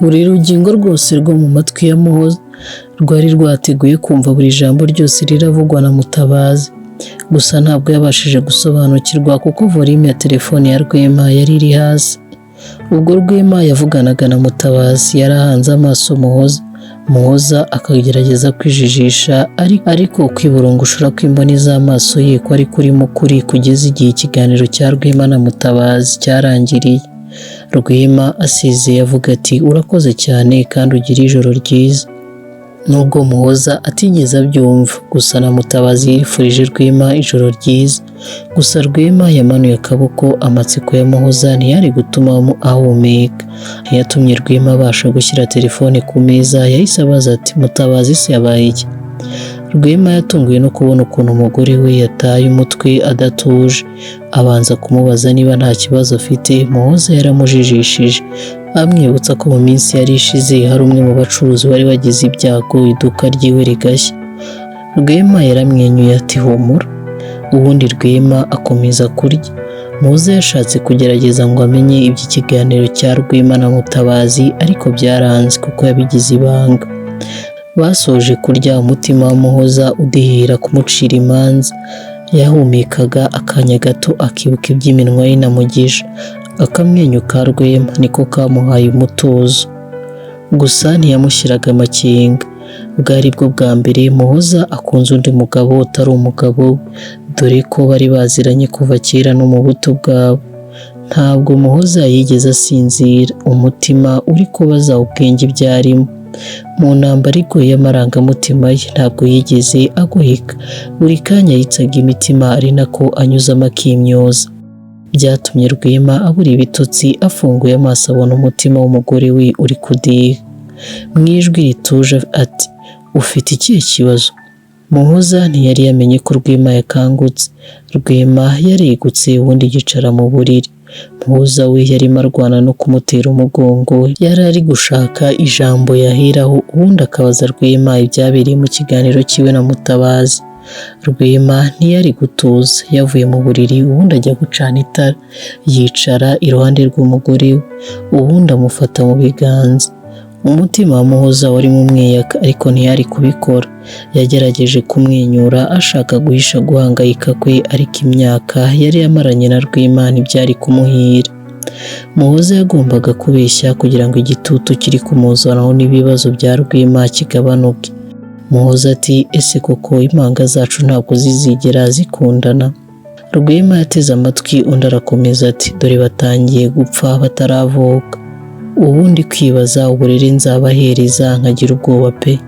buri rugingo rwose rwo mu matwi ya Muhoza rwari rwateguye kumva buri jambo ryose riravugwa na Mutabazi. Gusa ntabwo yabashije gusobanukirwa kuko volume ya telefone ya Rwema yari iri hasi. Ubwo Rwema yavuganaga na Mutabazi yarahanze amaso Muhoza akagerageza kwijijisha ariko kwiburungushura kw'imboni z'amaso ye ko ari kurimo kuri kugeza igihe ikiganiro cya Rwema na Mutabazi cyarangiriye. Rwema asezeye avuga ati urakoze cyane kandi ugira ijoro ryiza. Nubwo Muhoza atigeze abyumva, gusa na Mutabazi yifurije Rwema ijoro ryiza. Gusa Rwema yamanuye akaboko, amatsiko ya Muhoza ntiyari gutuma ahumeka. Yatumye Rwema abasha gushyira telefone ku meza, yahise abaza ati Mutabazi se yabaye iki? Rwema yatunguwe no kubona ukuntu umugore we yataye umutwe adatuje. Abanza kumubaza niba nta kibazo afite. Muhoza yaramujijishije amwibutsa ko mu minsi yari ishize hari umwe mu bacuruzi wari wagize ibyago iduka ryiwe rigashya. Rwema yaramwenyuye ati humura. Ubundi Rwema akomeza kurya. Muhoza yashatse kugerageza ngo amenye iby'ikiganiro cya Rwema na Mutabazi ariko byaranze kuko yabigize ibanga. Basoje kurya, umutima wa Muhoza udihira kumucira imanza. Yahumekaga akanya gato akibuka iby'iminwa ye na Mugisha. Akamwenyu ka Rwema niko kamuhaye umutuzo. Gusa ntiyamushyiraga amakenga. Bwari bwo bwa mbere Muhoza akunze undi mugabo utari umugabo we, dore ko bari baziranye kuva kera no mu buto bwabo. Ntabwo Muhoza yigeze asinzira, umutima uri kubaza ubwenge ibyarimo. Mu ntambara igoye y'amarangamutima ye ntabwo yigeze agoheka. Buri kanya yitsaga imitima ari nako anyuzamo akimyoza. Byatumye Rwema abura ibitotsi, afunguye amaso abona umutima w'umugore we uri kudiha. Mu ijwi rituje ati ufite ikihe kibazo? Muhoza ntiyari yamenye ko Rwema yakangutse. Rwema yaregutse ubundi yicara mu buriri. Muhoza we yarimo arwana no kumutera umugongo. Yari ari gushaka ijambo yaheraho ubundi akabaza Rwema ibyabereye mu kiganiro cyiwe na Mutabazi. Rwema ntiyari gutuza, yavuye mu buriri ubundi ajya gucana itara, yicara iruhande rw'umugore we, ubundi amufata mu biganza. Umutima wa Muhoza wari mu mwiyaka ariko ntiyari kubikora. Yagerageje kumwenyura ashaka guhisha guhangayika kwe, ariko imyaka yari yamaranye na Rwema ntibyari kumuhira. Muhoza yagombaga kubeshya kugira ngo igitutu kiri kumuzanaho n'ibibazo bya Rwema kigabanuke. Muhoza ati ese koko impanga zacu ntabwo zizigera zikundana? Rwema yateze amatwi undi arakomeza ati dore batangiye gupfa bataravuka. Ubundi kwibaza uburere nzabahereza nkagira ubwoba pe.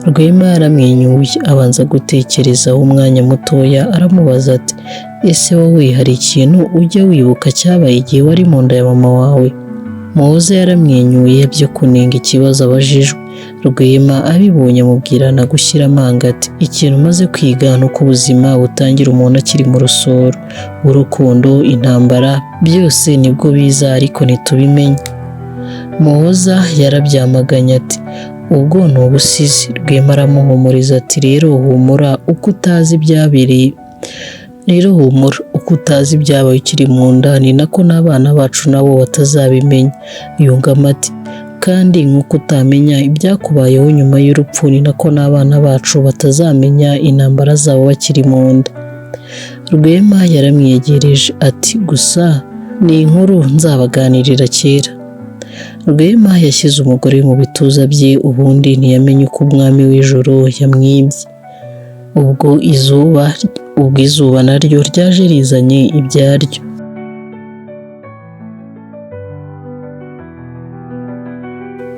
Rwema yaramwenyuye abanza gutekerezaho umwanya mutoya, aramubaza ati ese wowe hari ikintu ujya wibuka cyabaye igihe wari mu nda ya mama wawe? Muhoza yaramwenyuye byo kunenga ikibazo abajijwe. Rwema abibonye amubwirana gushyira amanga ati ikintu umaze kwiga ni uko ubuzima butangira umuntu akiri mu rusoro. Urukundo, intambara, byose nibwo biza ariko ntitubimenye. Muhoza yarabyamaganye ati ubwo ni ubusizi. Rwema aramuhumuriza ati rero humura uko utazi ibyabereye. Ibyabaye ukiri mu nda ni nako n'abana bacu nabo batazabimenya. Yungamo ati kandi nk'uko utamenya ibyakubayeho nyuma y'urupfu ni nako n'abana bacu batazamenya intambara zabo bakiri mu nda. Rwema yaramwegereje ati gusa ni inkuru nzabaganirira kera. Rwema yashyize umugore mu bituza bye ubundi ntiyamenye uko umwami w'ijoro yamwibye. Ubwo izuba naryo ryaje rizanye ibyaryo.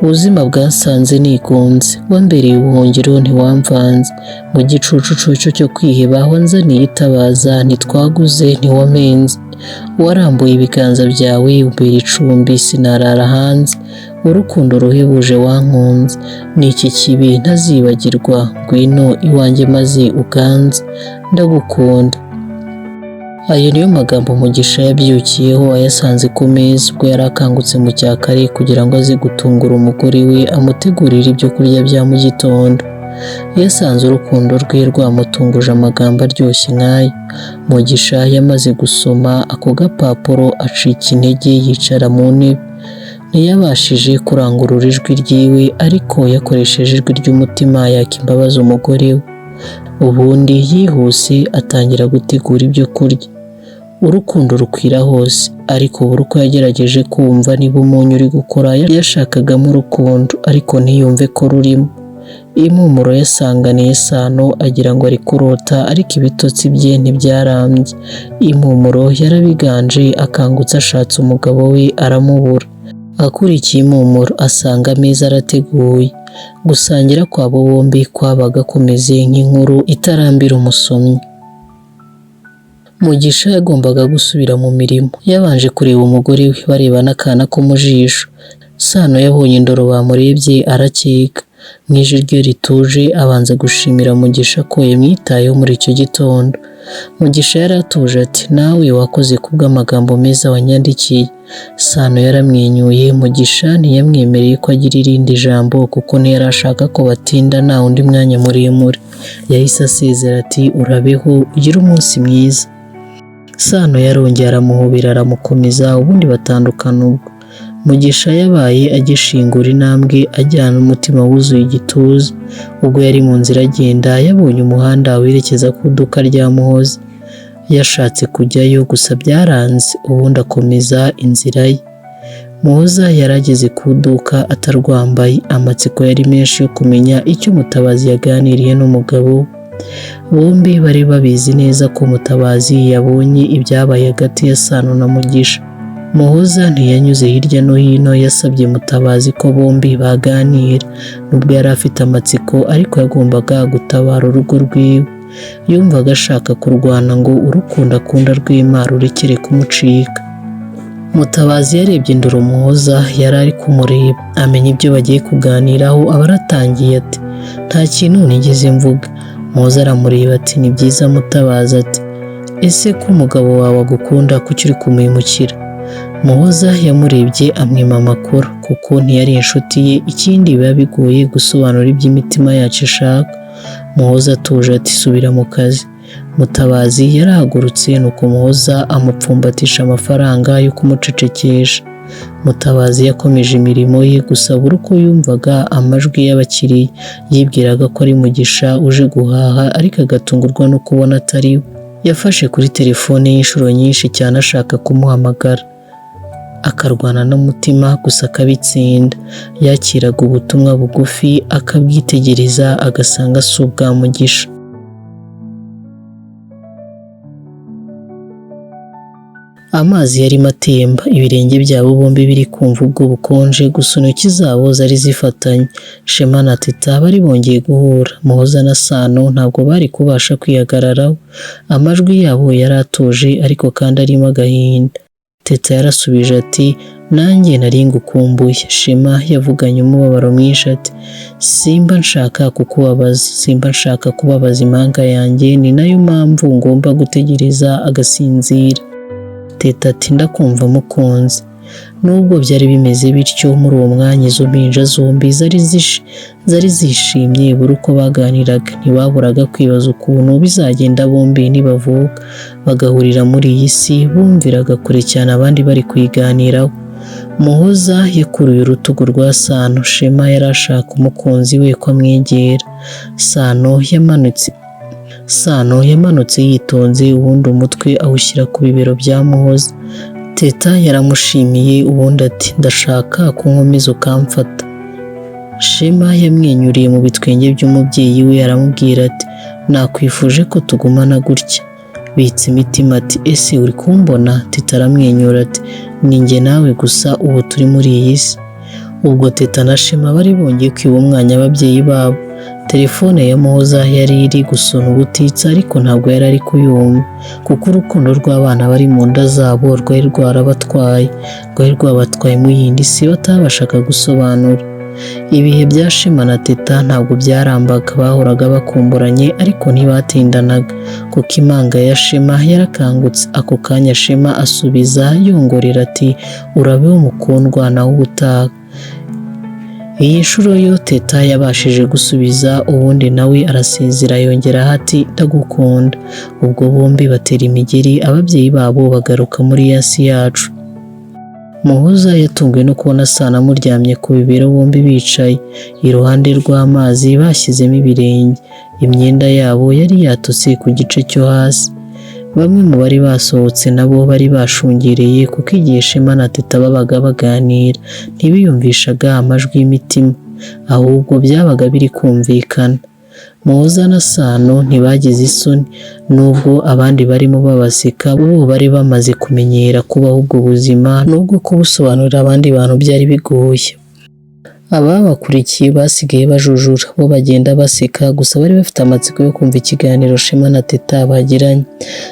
Ubuzima bwansanze nigunze, wambereye ubuhungiro ntiwamvanze. Mu gicucucucu cyo kwiheba wanzaniye itabaza, ntitwaguze ntiwamenze. Warambuye ibiganza byawe umbera icumbi sinarara hanze. Urukundo ruhebuje wankunze, ni iki kibi ntazibagirwa. Ngwino iwanjye maze uganze, ndagukunda. Ayo niyo magambo Mugisha yabyukiyeho ayasanze ku meza ubwo yari akangutse mu cyakare kugira ngo aze gutungura umugore we amutegurire ibyo kurya bya mu gitondo. Yasanze urukundo rwe rwamutunguje amagambo aryoshye nk'ayo. Mugisha yamaze gusoma ako gapapuro acika intege yicara mu ntebe. ntiyabashije kurangurura ijwi ryiwe ariko yakoresheje ijwi ry'umutima yaka imbabazi umugore we. Ubundi yihuse atangira gutegura ibyo kurya. Urukundo rukwira hose, ariko buri uko yagerageje kumva niba umunyu uri gukora yashakagamo urukundo ariko ntiyumve ko rurimo. Impumuro yasanganiye Sano agira ngo ari kurota ariko ibitotsi bye ntibyarambye. Impumuro yarabiganje akangutse ashatse umugabo we aramubura. Akurikiye impumuro asanga ameza arateguye. Gusangira kwabo bombi kwabaga kumeze nk'inkuru itarambira umusomyi. Mugisha yagombaga gusubira mu mirimo. Yabanje kureba umugore we barebana akana ko mu jisho. Sano yabonye indoro bamurebye arakeka. Mu ijwi rye rituje abanza gushimira Mugisha ko yamwitayeho muri icyo gitondo. Mugisha yari atuje ati nawe wakoze kubw'amagambo meza wanyandikiye. Sano yaramwenyuye. Mugisha ntiyamwemereye ko agira irindi jambo kuko ntiyari ashaka ko batinda nta undi mwanya muremure. Yahise asezera ati urabeho ugire umunsi mwiza. Sano yarongera aramuhobera aramukomeza ubundi batandukana ubwo. Mugisha yabaye agishingura intambwe ajyana umutima wuzuye igituza. Ubwo yari mu nzira agenda yabonye umuhanda werekeza ku iduka rya Muhoza. Yashatse kujyayo gusa byaranze ubundi akomeza inzira ye. Muhoza yarageze ku iduka atarwambaye. Amatsiko yari menshi yo kumenya icyo Mutabazi yaganiriye n'umugabo we. Bombi bari babizi neza ko Mutabazi yabonye ibyabaye hagati ya Sano na Mugisha. Muhoza ntiyanyuze hirya no hino yasabye Mutabazi ko bombi baganira. Nubwo yari afite amatsiko ariko yagombaga gutabara urugo rwiwe. Yumvaga ashaka kurwana ngo urukundo akunda Rwema rurekere kumucika. Mutabazi yarebye indoro Muhoza yari ari kumureba. Amenya ibyo bagiye kuganiraho aba aratangiye ati nta kintu nigeze mvuga. Muhoza aramureba ati ni byiza Mutabazi ati ese ko umugabo wawe agukunda kuki uri kumwimukira? Muhoza yamurebye amwima amakuru kuko ntiyari inshuti ye, ikindi biba bigoye gusobanura iby'imitima yacu ishaka. Muhoza atuje ati subira mu kazi. Mutabazi yarahagurutse nuko Muhoza amupfumbatisha amafaranga yo kumucecekesha. Mutabazi yakomeje imirimo ye gusa buri uko yumvaga amajwi y'abakiriya yibwiraga ko ari Mugisha uje guhaha ariko agatungurwa no kubona atari we. Yafashe kuri telefone y'inshuro nyinshi cyane ashaka kumuhamagara. Akarwana n'umutima gusa akabitsinda. Yakiraga ubutumwa bugufi akabwitegereza agasanga si ubwa Mugisha. Amazi yarimo atemba, ibirenge byabo bombi biri kumva ubwo bukonje gusa intoki zabo zari zifatanye. Shema na Teta bari bongeye guhura. Muhoza na Sano ntabwo bari kubasha kwihagararaho. Amajwi yabo yari atuje ariko kandi arimo agahinda. Teta yarasubije ati nanjye nari ngukumbuye. Shema yavuganye umubabaro mwinshi ati simba nshaka kukubabaza, simba nshaka kubabaza impanga yanjye, ni nayo mpamvu ngomba gutegereza agasinzira. Teta ati ndakumva mukunzi. Nubwo byari bimeze bityo muri uwo mwanya izo mpinja zombi zari zishimye buri uko baganiraga. Ntibaburaga kwibaza ukuntu bizagenda bombi nibavuka bagahurira muri iyi si. Bumviraga kure cyane abandi bari kuyiganiraho. Muhoza yakuruye urutugu rwa Sano. Shema yari ashaka umukunzi we ko amwegera. Sano yamanutse yitonze ubundi umutwe awushyira ku bibero bya Muhoza. Teta yaramushimiye ubundi ati ndashaka ko nkomeza ukamfata. Shema yamwenyuriye mu bitwenge by'umubyeyi we aramubwira ati nakwifuje ko tugumana gutya. Bitse imitima ati ese uri kumbona? Teta aramwenyura ati ni njye nawe gusa ubu turi muri iyi si. Ubwo Teta na Shema bari bongeye kwiba umwanya ababyeyi babo. Telefone ya Muhoza yari iri gusona ubutitsa ariko ntabwo yari ari kuyumva kuko urukundo rw'abana bari mu nda zabo rwari rwabatwaye mu yindi si batabashaga gusobanura. Ibihe bya Shema na Teta ntabwo byarambaga, bahoraga bakumburanye ariko ntibatindanaga kuko impanga ya Shema yarakangutse. Ako kanya Shema asubiza yongorera ati urabeho mukundwa nawe ubutaha. Iyi nshuro yo Teta yabashije gusubiza ubundi nawe arasezera yongeraho ati ndagukunda. Ubwo bombi batera imigeri ababyeyi babo bagaruka muri ya si yacu. Muhoza yatunguwe no kubona Sano amuryamye ku bibero, bombi bicaye iruhande rw'amazi bashyizemo ibirenge. Imyenda yabo yari yatose ku gice cyo hasi. Bamwe mu bari basohotse nabo bari bashungereye kuko igihe Shema na Teta babaga baganira ntibiyumvishaga amajwi y'imitima, ahubwo byabaga biri kumvikana. Muhoza na Sano ntibagize isoni, nubwo abandi barimo babaseka, bo bari bamaze kumenyera kubaho ubwo buzima, nubwo kubusobanurira abandi bantu byari bigoye. Ababakurikiye basigaye bajujura, bo bagenda baseka, gusa bari bafite amatsiko yo kumva ikiganiro Shema na Teta bagiranye.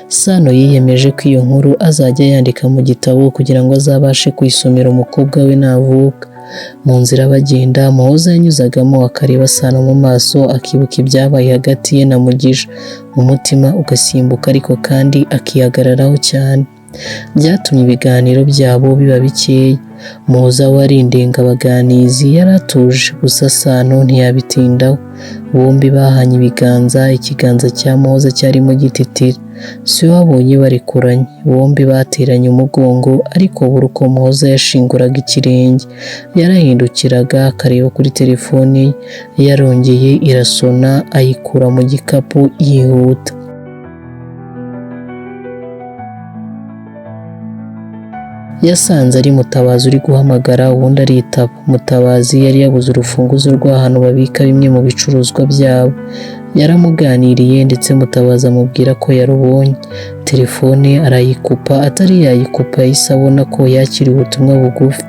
Sano yiyemeje ko iyo nkuru azajya yandika mu gitabo kugira ngo azabashe kuyisomera umukobwa we navuka. Mu nzira bagenda, Muhoza yanyuzagamo akareba Sano mu maso, akibuka ibyabaye hagati ye na Mugisha, umutima ugasimbuka ariko kandi akihagararaho cyane. Byatumye ibiganiro byabo biba bikeya. Muhoza wari indengabaganizi yari atuje, gusa Sano ntiyabitindaho. Bombi bahanye ibiganza, ikiganza cya Muhoza cyarimo gititira. Si wabonye barekuranye, bombi bateranye umugongo, ariko buri uko Muhoza yashinguraga ikirenge yarahindukiraga akareba kuri telefone ye. Yarongeye irasona, ayikura mu gikapu yihuta. Yasanze ari Mutabazi uri guhamagara, ubundi aritaba. Mutabazi yari yabuze urufunguzo rw'ahantu babika bimwe mu bicuruzwa byabo. Yaramuganiriye ndetse Mutabazi amubwira ko yarubonye. Telefone arayikupa, atari yayikupa yahise abona ko yakiriye ubutumwa bugufi.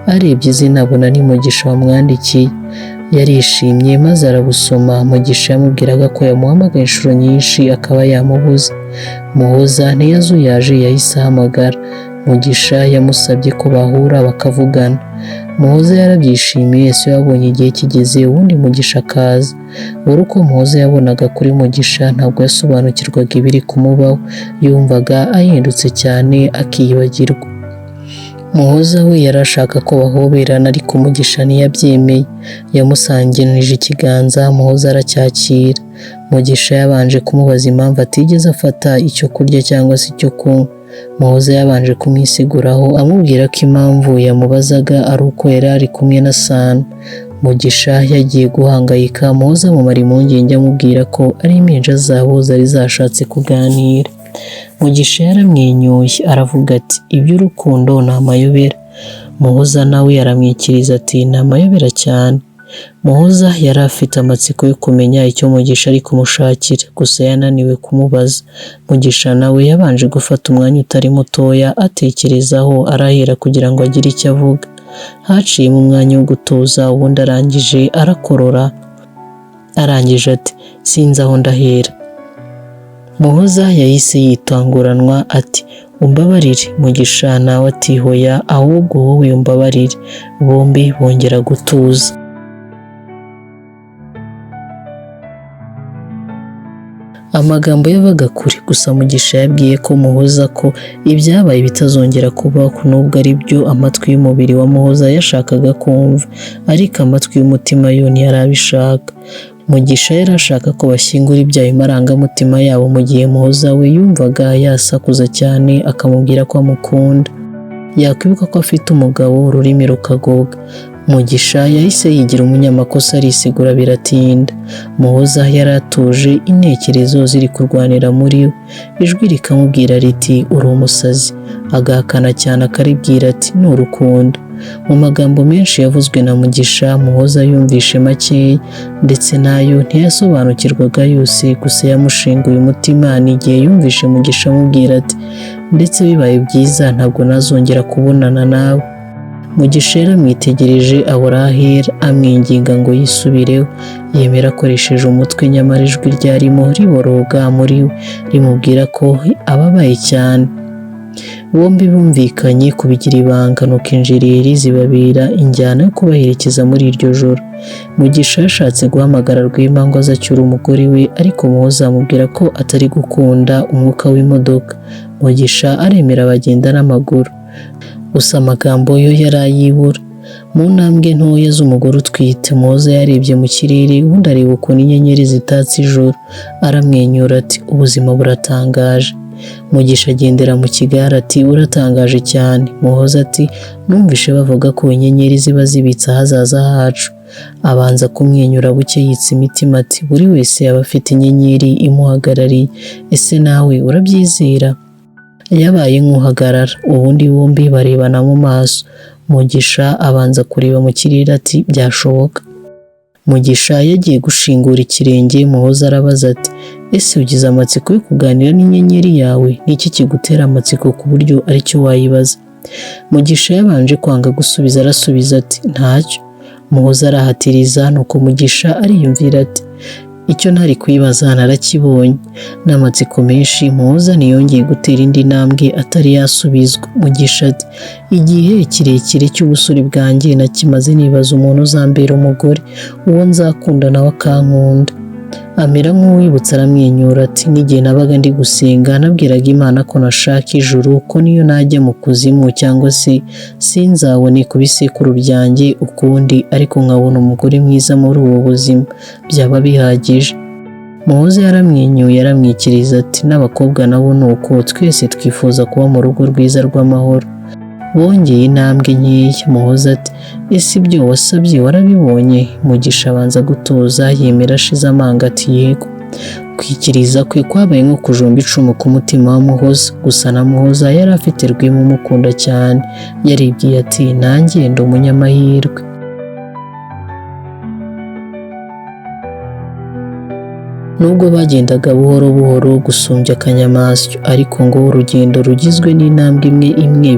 Arebye izina abona ni Mugisha wamwandikiye. Yarishimye maze arabusoma. Mugisha yamubwiraga ko yamuhamagaye inshuro nyinshi akaba yamubuze. Muhoza ntiyazuyaje, yahise ahamagara. Mugisha yamusabye ko bahura bakavugana. Muhoza yarabyishimiye, se yabonye igihe kigeze ubundi Mugisha akaza. Buri uko Muhoza yabonaga kuri Mugisha ntabwo yasobanukirwaga ibiri kumubaho, yumvaga ahindutse cyane akiyibagirwa. Muhoza we yari ashaka ko bahoberana ariko Mugisha ntiyabyemeye. Yamusanganije ikiganza, Muhoza aracyakira. Mugisha yabanje kumubaza impamvu atigeze afata icyo kurya cyangwa se icyo kunywa. Muhoza yabanje kumwisiguraho amubwira ko impamvu yamubazaga ari uko yari ari kumwe na Sano. Mugisha yagiye guhangayika, Muhoza amumara impungenge amubwira ko ari impinja zabo zari zashatse kuganira. Mugisha yaramwenyuye aravuga ati iby'urukundo ni amayobera. Muhoza nawe aramwikiriza ati ni amayobera cyane. Muhoza yari afite amatsiko yo kumenya icyo Mugisha ari kumushakira, gusa yananiwe kumubaza. Mugisha nawe yabanje gufata umwanya utari mutoya atekerezaho, arahera kugira ngo agire icyo avuga. Haciyemo umwanya wo gutuza, ubundi arangije arakorora. Arangije ati sinzi aho ndahera. Muhoza yahise yitanguranwa ati umbabarire. Mugisha nawe ati hoya, ahubwo wowe umbabarire. Bombi bongera gutuza. Amagambo yavaga kure, gusa Mugisha yabwiye ko Muhoza ko ibyabaye bitazongera kubaho, nubwo ari byo amatwi y'umubiri wa Muhoza yashakaga kumva, ariko amatwi y'umutima yo ntiyarabishaka. Mugisha yari ashaka ko bashyingura ibyaha amarangamutima yabo, mu gihe Muhoza we yumvaga yasakuza cyane akamubwira ko amukunda. Yakwibuka ko afite umugabo, ururimi rukagoga. Mugisha yahise yigira umunyamakosa arisigura biratinda. Muhoza yari atuje, intekerezo ziri kurwanira muri we. Ijwi rikamubwira riti uri umusazi, agahakana cyane akaribwira ati ni urukundo. Mu magambo menshi yavuzwe na Mugisha, Muhoza yumvishe makeya, ndetse nayo ntiyasobanukirwaga yose, gusa yamushinguye umutima n'igihe yumvishe Mugisha amubwira ati ndetse bibaye byiza ntabwo nazongera kubonana nawe. Mugisha yaramwitegereje abura ahera, amwinginga ngo yisubireho. Yemera akoresheje umutwe, nyamara ijwi ryarimo riboroga muri we rimubwira ko ababaye cyane. Bombi bumvikanye kubigira ibanga, nuko injereri zibabera injyana yo kubaherekeza muri iryo joro. Mugisha yashatse guhamagara Rwema ngo aze acyure umugore we, ariko Muhoza amubwira ko atari gukunda umwuka w'imodoka. Mugisha aremera bagenda n'amaguru, gusa amagambo yo yari ayibura. Mu ntambwe ntoya z'umugore utwite, Muhoza yarebye mu kirere, ubundi areba ukuntu inyenyeri zitatse ijoro. Aramwenyura ati ubuzima buratangaje. Mugisha agendera mu kigare ati uratangaje cyane. Muhoza ati numvishe bavuga ko inyenyeri ziba zibitse ahazaza hacu. Abanza kumwenyura buke yitsa imitima ati buri wese yaba afite inyenyeri imuhagarariye, ese nawe urabyizera? Yabaye nk'uhagarara, ubundi bombi barebana mu maso. Mugisha abanza kureba mu kirere ati byashoboka. Mugisha yagiye gushingura ikirenge. Muhoza arabaza ati ese ugize amatsiko yo kuganira n'inyenyeri yawe? Niki kigutera amatsiko ku buryo aricyo wayibaza? Mugisha yabanje kwanga gusubiza, arasubiza ati ntacyo. Muhoza arahatiriza, nuko Mugisha ariyumvira ati icyo ntari kwibaza narakibonye. N'amatsiko menshi Muhoza ntiyongeye gutera indi ntambwe atari yasubizwa. Mugisha ati igihe kirekire cy'ubusore bwanjye nakimaze nibaza umuntu uzambera umugore, uwo nzakunda nawe akankunda. Amera nk'uwibutse aramwenyura ati n'igihe nabaga ndi gusenga nabwiraga Imana ko nashaka ijuru, ko niyo najya mu kuzimu cyangwa se sinzabone ku bisekuru byanjye ukundi, ariko nkabona umugore mwiza muri ubu buzima byaba bihagije. Muhoza yaramwenyuye aramwikiriza ati n'abakobwa nabo ni uko, twese twifuza kuba mu rugo rwiza rw'amahoro. Bongeye intambwe nkeya. Muhoza ati ese ibyo wasabye warabibonye? Mugisha abanza gutuza, yemera ashize amanga ati yego. Kwikiriza kwe kwabaye nko kujomba icumu ku mutima wa Muhoza. Gusa na Muhoza yari afite Rwema umukunda cyane, yaribwiye ati nanjye ndi umunyamahirwe. Nubwo bagendaga buhoro buhoro gusumbya akanyamasyo, ariko ngo urugendo rugizwe n'intambwe imwe imwe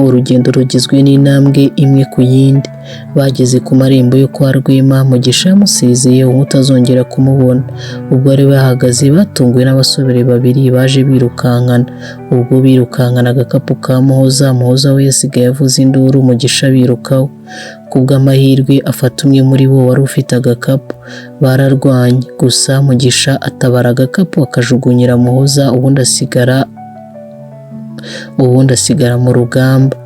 urugendo rugizwe n'intambwe imwe ku yindi. Bageze ku marembo yo kwa Rwema. Mugisha yamusezeye umutazongera kumubona. Ubwo bari bahagaze batunguwe n'abasore babiri baje birukankana. Ubwo birukankana agakapu ka Muhoza, Muhoza we yasigaye avuza induru, Mugisha birukaho. Kubw'amahirwe afata umwe muri bo wari ufite agakapu. Bararwanye, gusa Mugisha atabara agakapu akajugunyira Muhoza, ubundi asigara mu rugamba.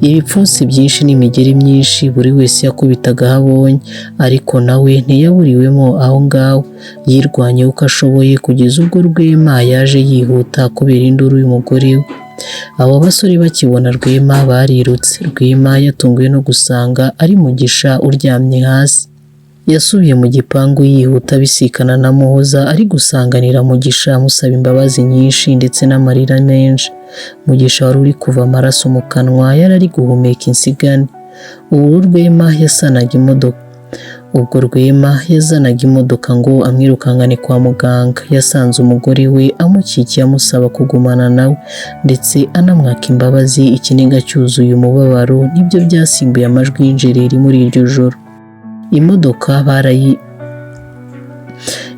Ibipfunsi byinshi n'imigeri myinshi buri wese yakubitaga aho abonye, ariko nawe ntiyaburiwemo aho ngaho. Yirwanye uko ashoboye kugeza ubwo Rwema yaje yihuta kubera induru y'umugore we. Abo basore bakibona Rwema barirutse. Rwema yatunguwe no gusanga ari Mugisha uryamye hasi. Yasubiye mu gipangu yihuta abisikana na Muhoza, ari gusanganira Mugisha amusaba imbabazi nyinshi ndetse n'amarira menshi. Mugisha wari uri kuva amaraso mu kanwa yari ari guhumeka insigane. Rwema yazanaga imodoka ngo amwirukankane kwa muganga. Yasanze umugore we amukikiye amusaba kugumana nawe ndetse anamwaka imbabazi. Ikiniga cyuzuye umubabaro nibyo byasimbuye amajwi y'injereri muri iryo joro.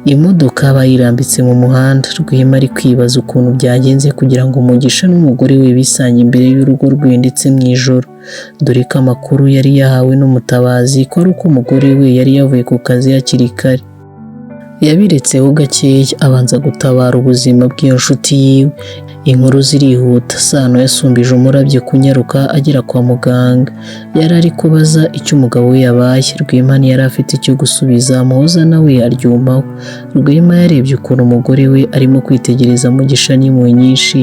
Imodoka bayirambitse mu muhanda. Rwema ari kwibaza ukuntu byagenze kugira ngo Mugisha n'umugore we bisange imbere y'urugo rwe ndetse mu ijoro, dore ko amakuru yari yahawe n'umutabazi ko ari uko umugore we yari yavuye ku kazi hakiri kare. Yabiretseho gakeya abanza gutabara ubuzima bw'iyo nshuti yiwe. Inkuru zirihuta. Sano yasumbije umurabyo kunyaruka agera kwa muganga. Yari ari kubaza icyo umugabo we yabaye. Rwema ntiyari afite icyo gusubiza. Muhoza nawe aryumaho. Rwema yarebye ukuntu umugore we arimo kwitegereza Mugisha n'impuhwe nyinshi,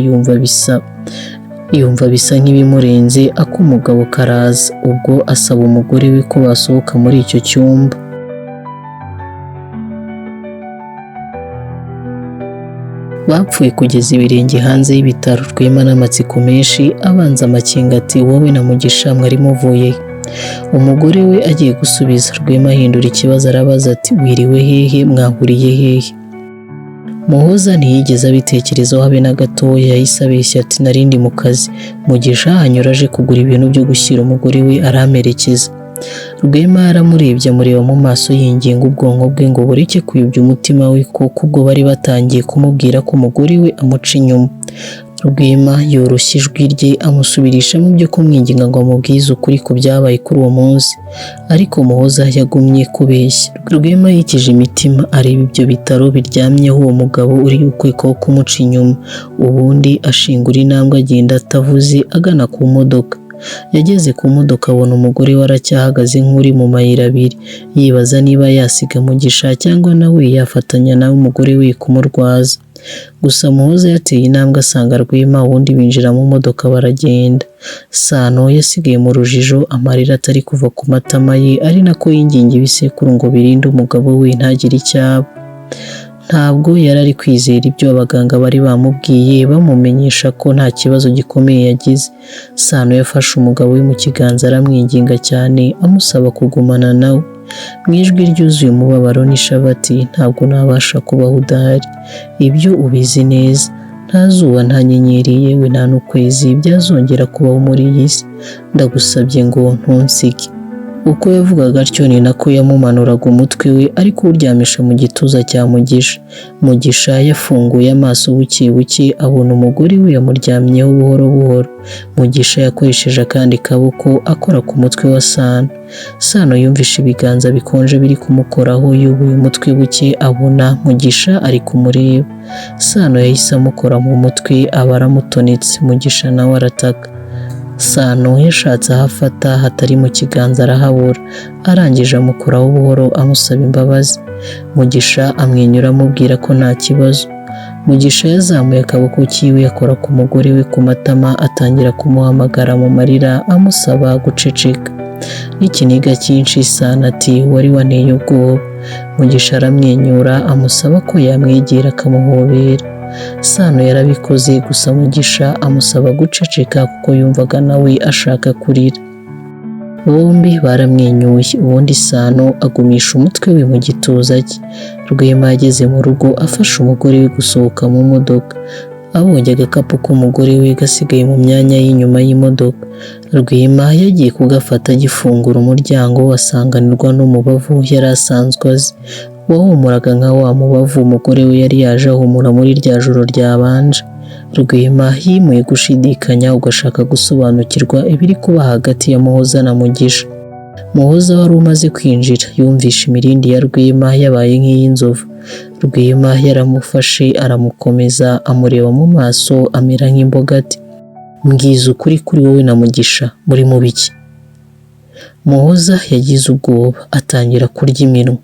yumva bisa nk'ibimurenze. Ak'umugabo karaza. Ubwo asaba umugore we ko basohoka muri icyo cyumba. Bapfuye kugeza ibirenge hanze y'ibitaro. Rwema n'amatsiko menshi abanza amakenga ati wowe na Mugisha mwari muvuye? Umugore we agiye gusubiza, Rwema ahindura ikibazo arabaza ati wiriwe hehe, mwahuriye hehe? Muhoza ntiyigeze abitekerezaho habe na gatoya. Yahise abeshya ati narindi mu kazi. Mugisha anyura aje kugura ibintu byo gushyira umugore we aramerekeza. Rwema yaramurebye amureba mu maso yinginga ubwonko bwe ngo bureke kuyobya umutima we, kuko ubwo bari batangiye kumubwira ko umugore we amuca inyuma. Rwema yoroshye ijwi rye amusubirishamo byo kumwinginga ngo amubwize ukuri ku byabaye kuri uwo munsi, ariko Muhoza yagumye kubeshya. Rwema yikije imitima areba ibyo bitaro biryamyeho uwo mugabo uri ukekwaho kumuca inyuma, ubundi ashingura intambwe agenda atavuze agana ku modoka. Yageze ku modoka abona umugore we aracyahagaze nk'uri mu mayira abiri, yibaza niba yasiga Mugisha cyangwa nawe yafatanya nawe umugore we kumurwaza. Gusa Muhoza yateye intambwe asanga Rwema, ubundi binjira mu modoka baragenda. Sano yasigaye mu rujijo, amarira atari kuva ku matama ye, ari nako yinginga ibisekuru ngo birinde umugabo we ntagire icyo aba. Ntabwo yari ari kwizera ibyo abaganga bari bamubwiye bamumenyesha ko nta kibazo gikomeye yagize. Sano yafashe umugabo we mu kiganza aramwinginga cyane, amusaba kugumana nawe. Mu ijwi ryuzuye umubabaro n'ishavu ati, ntabwo nabasha kubaho udahari, ibyo ubizi neza. Nta zuba, nta nyenyeri, yewe nta n'ukwezi byazongera kubaho muri iyi si. Ndagusabye ngo ntunsige. Uko yavugaga atyo ni nako yamumanuraga umutwe we ari kuwuryamisha mu gituza cya Mugisha. Mugisha yafunguye amaso buke buke abona umugore we yamuryamyeho buhoro buhoro. Mugisha yakoresheje akandi kaboko akora ku mutwe wa Sano. Sano yumvishe ibiganza bikonje biri kumukoraho, yubuye umutwe buke abona Mugisha ari kumureba. Sano yahise amukora mu mutwe aba aramutonetse. Mugisha nawe arataka. Sano yashatse aho afata hatari mu kiganza arahabura, arangije amukoraho buhoro amusaba imbabazi. Mugisha amwenyura amubwira ko nta kibazo. Mugisha yazamuye akaboko kiwe akora ku mugore we ku matama, atangira kumuhamagara mu marira amusaba guceceka. N'ikiniga cyinshi Sano ati, wari wanteye ubwoba. Mugisha aramwenyura amusaba ko yamwegera akamuhobera. Sano yarabikoze, gusa Mugisha amusaba guceceka kuko yumvaga nawe ashaka kurira. Bombi baramwenyuye, ubundi Sano agumisha umutwe we mu gituza cye. Rwema yageze mu rugo afasha umugore we gusohoka mu modoka. Abonye agakapu k'umugore we gasigaye mu myanya y'inyuma y'imodoka. Rwema yagiye kugafata agifungura umuryango, asanganirwa n'umubavu yari asanzwe azi, wahumuraga nka wa mubavu umugore we yari yaje ahumura muri rya joro ryabanje. Rwema yimuye gushidikanya ugashaka gusobanukirwa ibiri kuba hagati ya Muhoza na Mugisha. Muhoza wari umaze kwinjira yumvishe imirindi ya Rwema yabaye nk'iy'inzovu. Rwema yaramufashe aramukomeza, amureba mu maso amera nk'imboga ati, mbwiza ukuri kuri wowe na Mugisha muri mu biki? Muhoza yagize ubwoba atangira kurya iminwa.